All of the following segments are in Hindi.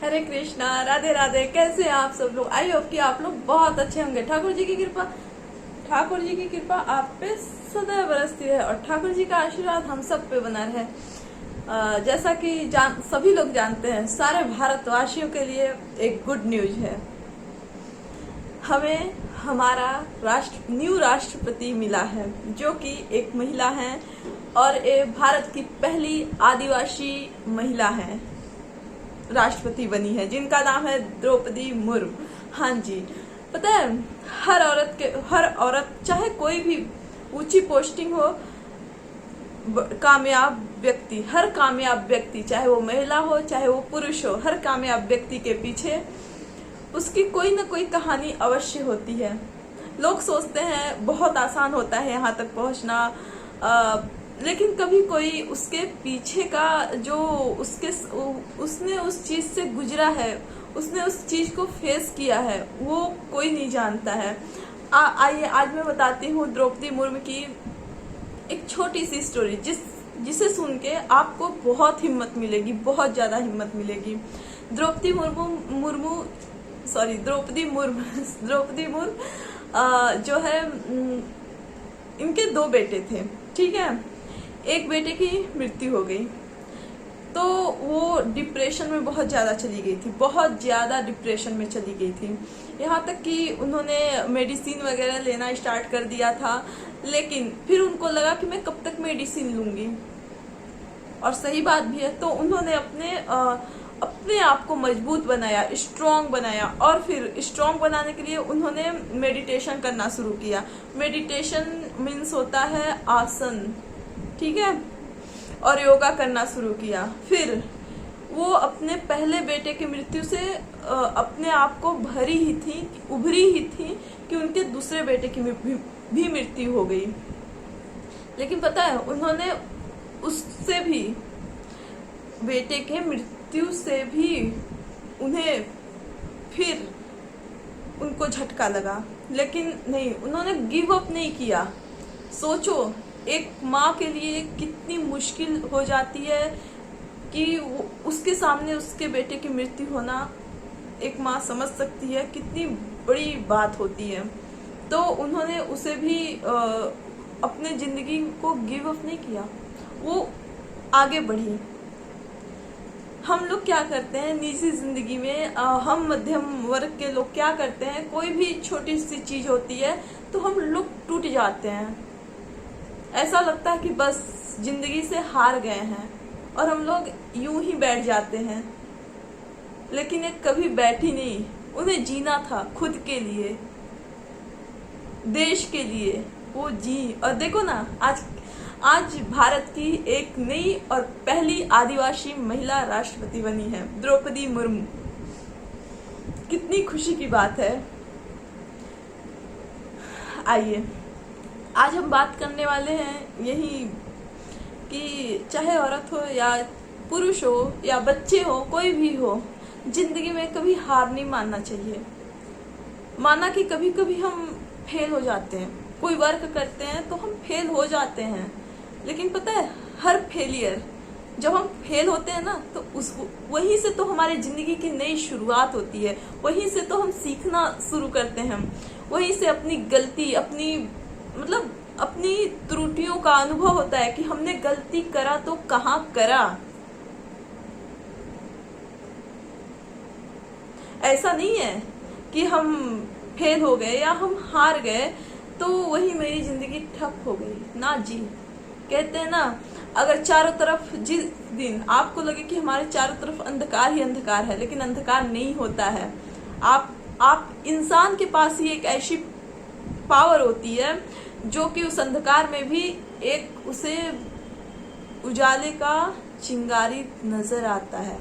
हरे कृष्णा, राधे राधे। कैसे हैं आप सब लोग? आई होप कि आप लोग बहुत अच्छे होंगे। ठाकुर जी की कृपा आप पे सदैव बरसती है और ठाकुर जी का आशीर्वाद हम सब पे बना रहे। जैसा कि सभी लोग जानते हैं, सारे भारतवासियों के लिए एक गुड न्यूज है। हमें हमारा न्यू राष्ट्रपति मिला है, जो कि एक महिला है और ये भारत की पहली आदिवासी महिला है राष्ट्रपति बनी है, जिनका नाम है द्रौपदी मुर्मू। हाँ जी, पता है, हर औरत चाहे कोई भी ऊंची पोस्टिंग हो, हर कामयाब व्यक्ति चाहे वो महिला हो चाहे वो पुरुष हो, हर कामयाब व्यक्ति के पीछे उसकी कोई ना कोई कहानी अवश्य होती है। लोग सोचते हैं बहुत आसान होता है यहाँ तक पहुँचना, लेकिन कभी कोई उसके पीछे का जो उसने उस चीज से गुजरा है, उसने उस चीज को फेस किया है, वो कोई नहीं जानता है। आइए आज मैं बताती हूँ द्रौपदी मुर्मू की एक छोटी सी स्टोरी, जिसे सुन के आपको बहुत हिम्मत मिलेगी, बहुत ज्यादा हिम्मत मिलेगी। द्रौपदी मुर्मू जो है, इनके दो बेटे थे, ठीक है। एक बेटे की मृत्यु हो गई तो वो डिप्रेशन में बहुत ज़्यादा चली गई थी, बहुत ज़्यादा डिप्रेशन में चली गई थी। यहाँ तक कि उन्होंने मेडिसिन वगैरह लेना स्टार्ट कर दिया था, लेकिन फिर उनको लगा कि मैं कब तक मेडिसिन लूँगी, और सही बात भी है। तो उन्होंने अपने आप को मजबूत बनाया, स्ट्रॉन्ग बनाया, और फिर स्ट्रॉन्ग बनाने के लिए उन्होंने मेडिटेशन करना शुरू किया। मेडिटेशन मीन्स होता है आसन, ठीक है, और योगा करना शुरू किया। फिर वो अपने पहले बेटे की मृत्यु से अपने आप को उभरी ही थी कि उनके दूसरे बेटे की भी मृत्यु हो गई। लेकिन पता है, उन्होंने उससे भी, बेटे के मृत्यु से भी उन्हें फिर उनको झटका लगा, लेकिन नहीं, उन्होंने गिव अप नहीं किया। सोचो, एक माँ के लिए कितनी मुश्किल हो जाती है कि उसके सामने उसके बेटे की मृत्यु होना, एक माँ समझ सकती है कितनी बड़ी बात होती है। तो उन्होंने उसे भी अपने जिंदगी को गिव अप नहीं किया, वो आगे बढ़ी। हम लोग क्या करते हैं निजी जिंदगी में, हम मध्यम वर्ग के लोग क्या करते हैं, कोई भी छोटी सी चीज होती है तो हम लोग टूट जाते हैं। ऐसा लगता है कि बस जिंदगी से हार गए हैं और हम लोग यूं ही बैठ जाते हैं। लेकिन एक कभी बैठी नहीं, उन्हें जीना था खुद के लिए, देश के लिए, वो जी। और देखो ना, आज भारत की एक नई और पहली आदिवासी महिला राष्ट्रपति बनी है, द्रौपदी मुर्मू। कितनी खुशी की बात है। आइए, आज हम बात करने वाले हैं यही कि चाहे औरत हो या पुरुष हो या बच्चे हो, कोई भी हो, जिंदगी में कभी हार नहीं मानना चाहिए। माना कि कभी कभी हम फेल हो जाते हैं, कोई वर्क करते हैं तो हम फेल हो जाते हैं, लेकिन पता है, हर फेलियर, जब हम फेल होते हैं ना, तो वहीं से तो हमारी जिंदगी की नई शुरुआत होती है, वहीं से तो हम सीखना शुरू करते हैं, वहीं से अपनी गलती, अपनी त्रुटियों का अनुभव होता है कि हमने गलती करा तो कहाँ करा। ऐसा नहीं है कि हम फेल हो गए या हम हार गए तो वही मेरी जिंदगी ठप हो गई ना जी। कहते हैं ना, अगर चारों तरफ, जिस दिन आपको लगे कि हमारे चारों तरफ अंधकार ही अंधकार है, लेकिन अंधकार नहीं होता है। आप इंसान के पास ही एक ऐसी पावर होती है जो कि उस अंधकार में भी एक उसे उजाले का चिंगारी नजर आता है।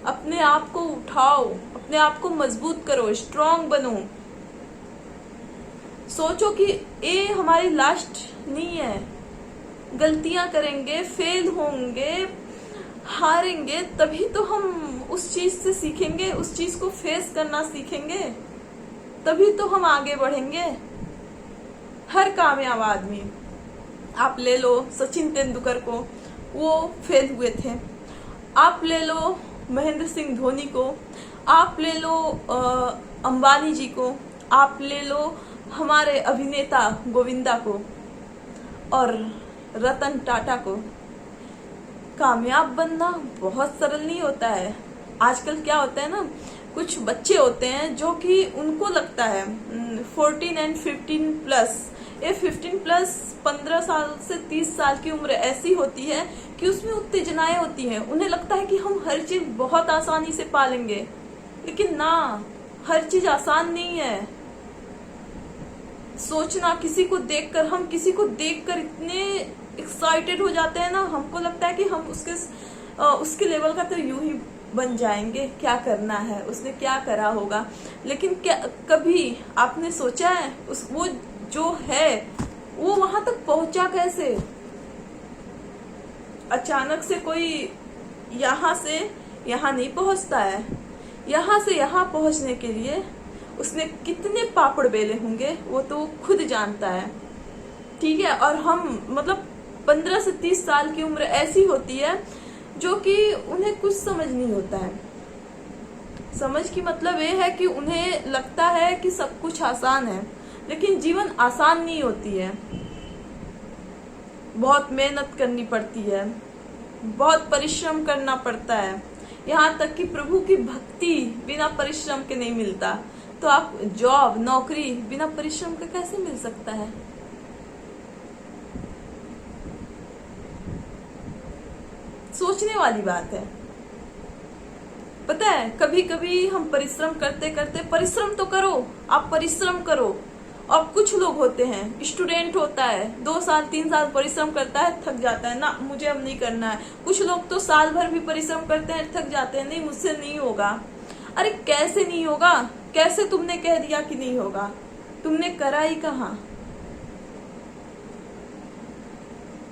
अपने आप को उठाओ, अपने आप को मजबूत करो, स्ट्रांग बनो। सोचो कि ये हमारी लास्ट नहीं है, गलतियां करेंगे, फेल होंगे, हारेंगे, तभी तो हम उस चीज से सीखेंगे, उस चीज को फेस करना सीखेंगे, तभी तो हम आगे बढ़ेंगे। हर कामयाब आदमी, आप ले लो सचिन तेंदुलकर को, वो फेल हुए थे, आप ले लो महेंद्र सिंह धोनी को, आप ले लो अंबानी जी को, आप ले लो हमारे अभिनेता गोविंदा को और रतन टाटा को। कामयाब बनना बहुत सरल नहीं होता है। आजकल क्या होता है ना, कुछ बच्चे होते हैं जो कि उनको लगता है 14 एंड 15 प्लस, ये 15 प्लस 15 साल से 30 साल की उम्र ऐसी होती है कि उसमें उत्तेजनाएं होती हैं। उन्हें लगता है कि हम हर चीज बहुत आसानी से पालेंगे, लेकिन ना, हर चीज आसान नहीं है। सोचना, किसी को देखकर, हम किसी को देखकर इतने एक्साइटेड हो जाते हैं ना, हमको लगता है कि हम उसके लेवल का तो यूं ही बन जाएंगे, क्या करना है, उसने क्या करा होगा। लेकिन क्या कभी आपने सोचा है वो जो है वो वहां तक पहुंचा कैसे? अचानक से कोई यहाँ से यहाँ नहीं पहुंचता है। यहाँ से यहाँ पहुंचने के लिए उसने कितने पापड़ बेले होंगे वो तो खुद जानता है, ठीक है। और हम मतलब 15 से 30 साल की उम्र ऐसी होती है जो कि उन्हें कुछ समझ नहीं होता है। समझ की मतलब ये है कि उन्हें लगता है कि सब कुछ आसान है, लेकिन जीवन आसान नहीं होती है। बहुत मेहनत करनी पड़ती है, बहुत परिश्रम करना पड़ता है। यहाँ तक कि प्रभु की भक्ति बिना परिश्रम के नहीं मिलता, तो आप जॉब, नौकरी बिना परिश्रम के कैसे मिल सकता है? सोचने वाली बात है। पता है, कभी कभी हम परिश्रम करते करते, परिश्रम तो करो, आप परिश्रम करो। और कुछ लोग होते हैं, स्टूडेंट होता है 2 साल 3 साल परिश्रम करता है, थक जाता है, ना मुझे अब नहीं करना है। कुछ लोग तो साल भर भी परिश्रम करते हैं, थक जाते हैं, नहीं मुझसे नहीं होगा। अरे कैसे नहीं होगा? कैसे तुमने कह दिया कि नहीं होगा? तुमने करा ही कहाँ?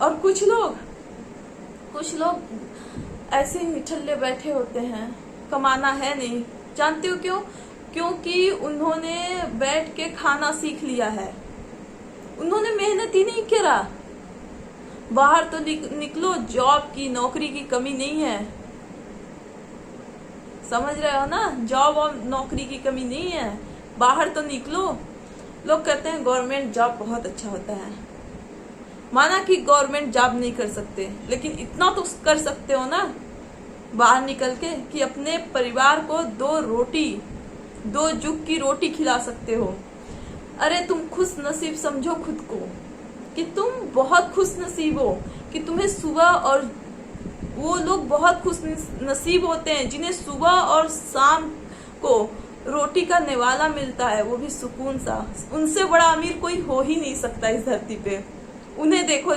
और कुछ लोग ऐसे ही निठल्ले बैठे होते हैं, कमाना है नहीं। जानते हो क्यों? क्योंकि उन्होंने बैठ के खाना सीख लिया है, उन्होंने मेहनत ही नहीं करा। बाहर तो निकलो, जॉब की, नौकरी की कमी नहीं है, समझ रहे हो ना? जॉब और नौकरी की कमी नहीं है, बाहर तो निकलो। लोग कहते हैं गवर्नमेंट जॉब बहुत अच्छा होता है। माना कि गवर्नमेंट जॉब नहीं कर सकते, लेकिन इतना तो कर सकते हो ना बाहर निकल के कि अपने परिवार को 2 जुग की रोटी खिला सकते हो। अरे तुम खुश नसीब समझो खुद को कि तुम बहुत खुश नसीब हो कि तुम्हें सुबह, और वो लोग बहुत खुश नसीब होते हैं जिन्हें सुबह और शाम को रोटी का निवाला मिलता है, वो भी सुकून सा। उनसे बड़ा अमीर कोई हो ही नहीं सकता इस धरती पे। उन्हें देखो,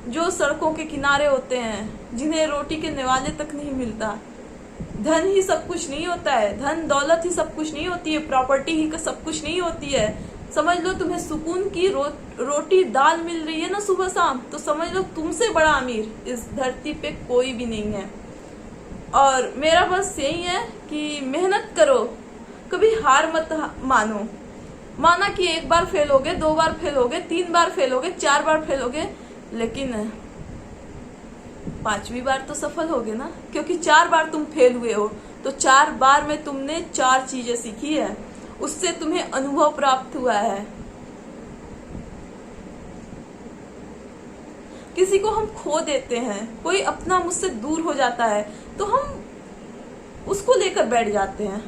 जो सड़कों के किनारे होते हैं, जिन्हें रोटी के निवाले तक नहीं मिलता। धन ही सब कुछ नहीं होता है, धन दौलत ही सब कुछ नहीं होती है, प्रॉपर्टी ही सब कुछ नहीं होती है। समझ लो तुम्हें सुकून की रोटी दाल मिल रही है ना सुबह शाम, तो समझ लो तुमसे बड़ा अमीर इस धरती पे कोई भी नहीं है। और मेरा बस यही है कि मेहनत करो, कभी हार मत मानो। माना कि 1 बार फेल होगे, 2 बार फेल होगे, 3 बार फेल होगे, 4 बार फेल होगे, लेकिन 5वीं बार तो सफल होगे ना, क्योंकि 4 बार तुम फेल हुए हो, तो 4 बार में तुमने 4 चीजें सीखी है, उससे तुम्हें अनुभव प्राप्त हुआ है। किसी को हम खो देते हैं, कोई अपना मुझसे दूर हो जाता है, तो हम उसको लेकर बैठ जाते हैं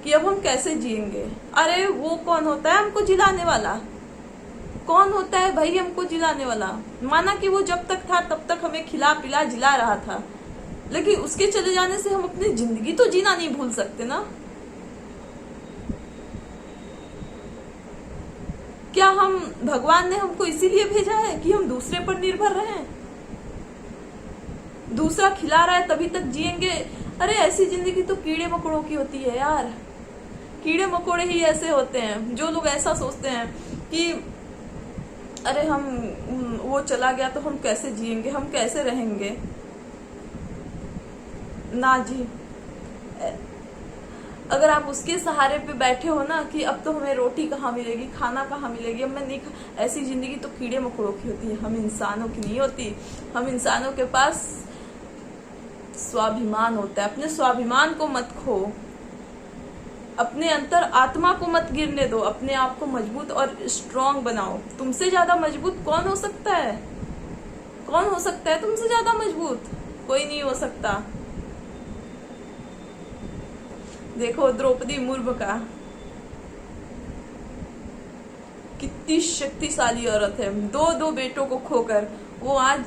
कि अब हम कैसे जिएंगे। अरे वो कौन होता है हमको जिलाने वाला? कौन होता है भाई हमको जिलाने वाला? माना कि वो जब तक था तब तक हमें खिला पिला जिला रहा था, लेकिन उसके चले जाने से हम अपनी जिंदगी तो जीना नहीं भूल सकते ना। क्या हम, भगवान ने हमको इसीलिए भेजा है कि हम दूसरे पर निर्भर रहें? दूसरा खिला रहा है तभी तक जिएंगे? अरे ऐसी जिंदगी तो कीड़े मकोड़ों की होती है यार। कीड़े मकोड़े ही ऐसे होते हैं, जो लोग ऐसा सोचते हैं कि अरे हम, वो चला गया तो हम कैसे जिएंगे, हम कैसे रहेंगे। ना जी, अगर आप उसके सहारे पे बैठे हो ना कि अब तो हमें रोटी कहाँ मिलेगी, खाना कहाँ मिलेगी, अब मैं नहीं, ऐसी जिंदगी तो कीड़े मकोड़ों की होती है, हम इंसानों की नहीं होती। हम इंसानों के पास स्वाभिमान होता है। अपने स्वाभिमान को मत खो, अपने अंतर आत्मा को मत गिरने दो, अपने आप को मजबूत और स्ट्रांग बनाओ। तुमसे ज्यादा मजबूत कौन हो सकता है? कौन हो सकता है तुमसे ज्यादा मजबूत? कोई नहीं हो सकता। देखो द्रौपदी मुर्मू का, कितनी शक्तिशाली औरत है। दो बेटों को खोकर वो आज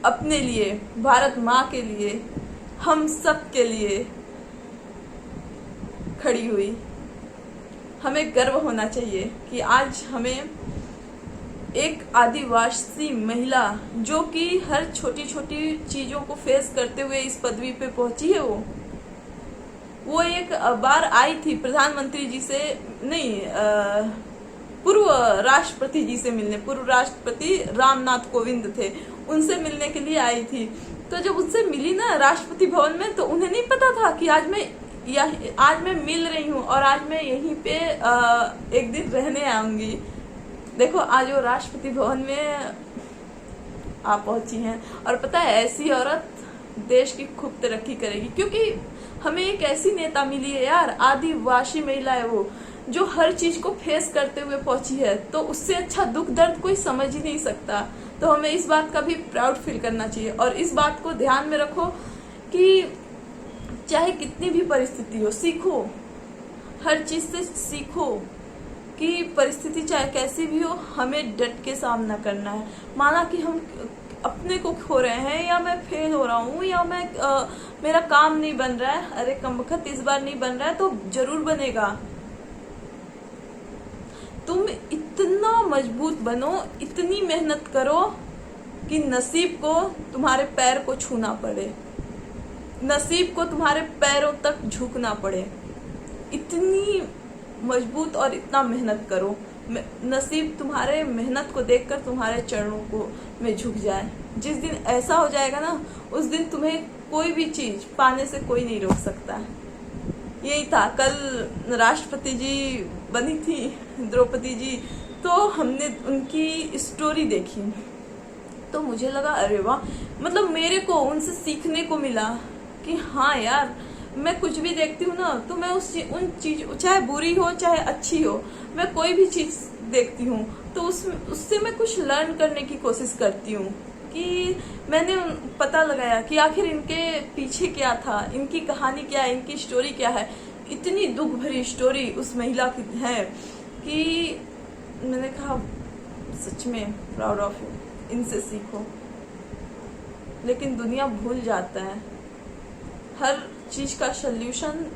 अपने लिए, भारत माँ के लिए, हम सब के लिए खड़ी हुई। हमें गर्व होना चाहिए कि आज हमें एक आदिवासी महिला जो कि हर छोटी छोटी चीजों को फेस करते हुए इस पदवी पे पहुंची है, वो एक बार आई थी प्रधानमंत्री जी से नहीं, पूर्व राष्ट्रपति जी से मिलने। पूर्व राष्ट्रपति रामनाथ कोविंद थे, उनसे मिलने के लिए आई थी। तो जब उनसे मिली ना राष्ट्रपति भवन में, तो उन्हें नहीं पता था कि आज मैं मिल रही हूँ और आज मैं यहीं पे एक दिन रहने आऊंगी। देखो आज वो राष्ट्रपति भवन में आप पहुंची हैं, और पता है ऐसी औरत देश की खूब तरक्की करेगी, क्योंकि हमें एक ऐसी नेता मिली है यार, आदिवासी महिला है वो, जो हर चीज को फेस करते हुए पहुंची है। तो उससे अच्छा दुख दर्द कोई समझ ही नहीं सकता। तो हमें इस बात का भी प्राउड फील करना चाहिए, और इस बात को ध्यान में रखो कि चाहे कितनी भी परिस्थिति हो, सीखो, हर चीज से सीखो कि परिस्थिति चाहे कैसी भी हो, हमें डट के सामना करना है। माना कि हम अपने को खो रहे हैं, या मैं फेल हो रहा हूँ, या मेरा काम नहीं बन रहा है, अरे कमबख्त इस बार नहीं बन रहा है तो जरूर बनेगा। तुम इतना मजबूत बनो, इतनी मेहनत करो कि नसीब को तुम्हारे पैर को छूना पड़े, नसीब को तुम्हारे पैरों तक झुकना पड़े। इतनी मजबूत और इतना मेहनत करो, नसीब तुम्हारे मेहनत को देखकर तुम्हारे चरणों को में झुक जाए। जिस दिन ऐसा हो जाएगा ना, उस दिन तुम्हें कोई भी चीज पाने से कोई नहीं रोक सकता। यही था, कल राष्ट्रपति जी बनी थी द्रौपदी जी, तो हमने उनकी स्टोरी देखी तो मुझे लगा अरे वाह, मतलब मेरे को उनसे सीखने को मिला कि हाँ यार, मैं कुछ भी देखती हूँ ना, तो मैं उन चीज, चाहे बुरी हो चाहे अच्छी हो, मैं कोई भी चीज देखती हूँ तो उससे मैं कुछ लर्न करने की कोशिश करती हूँ। कि मैंने पता लगाया कि आखिर इनके पीछे क्या था, इनकी कहानी क्या है, इनकी स्टोरी क्या है। इतनी दुख भरी स्टोरी उस महिला की है कि मैंने कहा सच में प्राउड ऑफ यू, इनसे सीखो। लेकिन दुनिया भूल जाता है हर चीज का सल्यूशन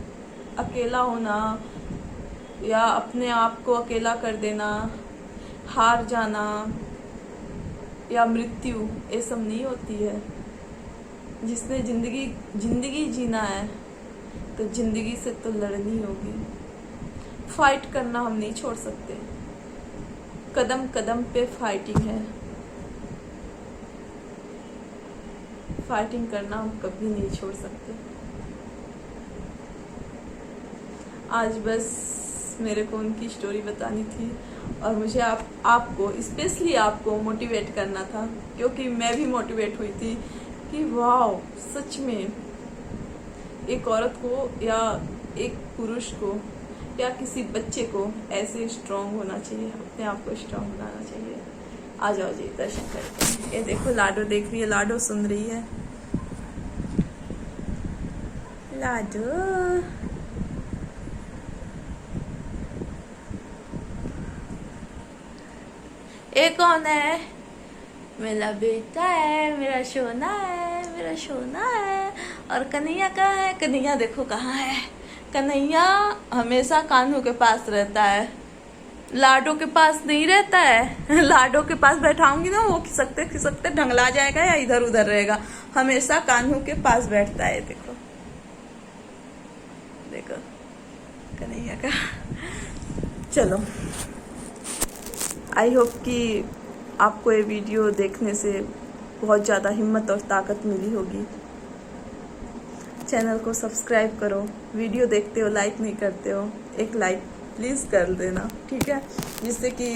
अकेला होना, या अपने आप को अकेला कर देना, हार जाना या मृत्यु, ये सब नहीं होती है। जिसने जिंदगी जीना है तो जिंदगी से तो लड़नी होगी। फाइट करना हम नहीं छोड़ सकते, कदम कदम पे फाइटिंग है। फाइटिंग करना हम कभी नहीं छोड़ सकते। आज बस मेरे को उनकी स्टोरी बतानी थी, और मुझे आपको स्पेशली आपको मोटिवेट करना था, क्योंकि मैं भी मोटिवेट हुई थी कि वाह, सच में एक औरत को या एक पुरुष को या किसी बच्चे को ऐसे स्ट्रांग होना चाहिए, अपने आप को स्ट्रांग बनाना चाहिए। आ जाओ जी, दर्शन करते हैं। ये देखो लाडो देख रही है, लाडो सुन रही है। लाडो ये कौन है? मेरा बेटा है, मेरा सोना है, मेरा सोना है। और कन्हैया कहाँ है? कन्हैया देखो कहाँ है। कन्हैया हमेशा कान्हू के पास रहता है, लाडो के पास नहीं रहता है। लाडो के पास बैठाऊंगी ना, वो खिसकते खिसकते ढंगला जाएगा या इधर उधर रहेगा। हमेशा कान्हू के पास बैठता है। देखो देखो कन्हैया का। चलो, आई होप कि आपको ये वीडियो देखने से बहुत ज़्यादा हिम्मत और ताकत मिली होगी। चैनल को सब्सक्राइब करो, वीडियो देखते हो लाइक नहीं करते हो, एक लाइक प्लीज़ कर देना, ठीक है, जिससे कि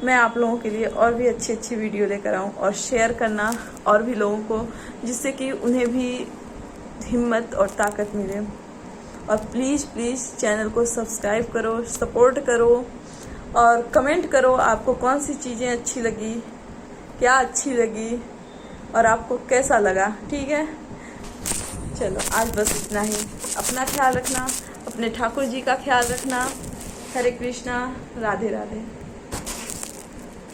मैं आप लोगों के लिए और भी अच्छी अच्छी वीडियो लेकर आऊँ और शेयर करना और भी लोगों को, जिससे कि उन्हें भी हिम्मत और ताकत मिले। और प्लीज़ प्लीज़ चैनल को सब्सक्राइब करो, सपोर्ट करो और कमेंट करो आपको कौन सी चीज़ें अच्छी लगी, क्या अच्छी लगी और आपको कैसा लगा। ठीक है, चलो आज बस इतना ही। अपना ख्याल रखना, अपने ठाकुर जी का ख्याल रखना। हरे कृष्णा, राधे राधे।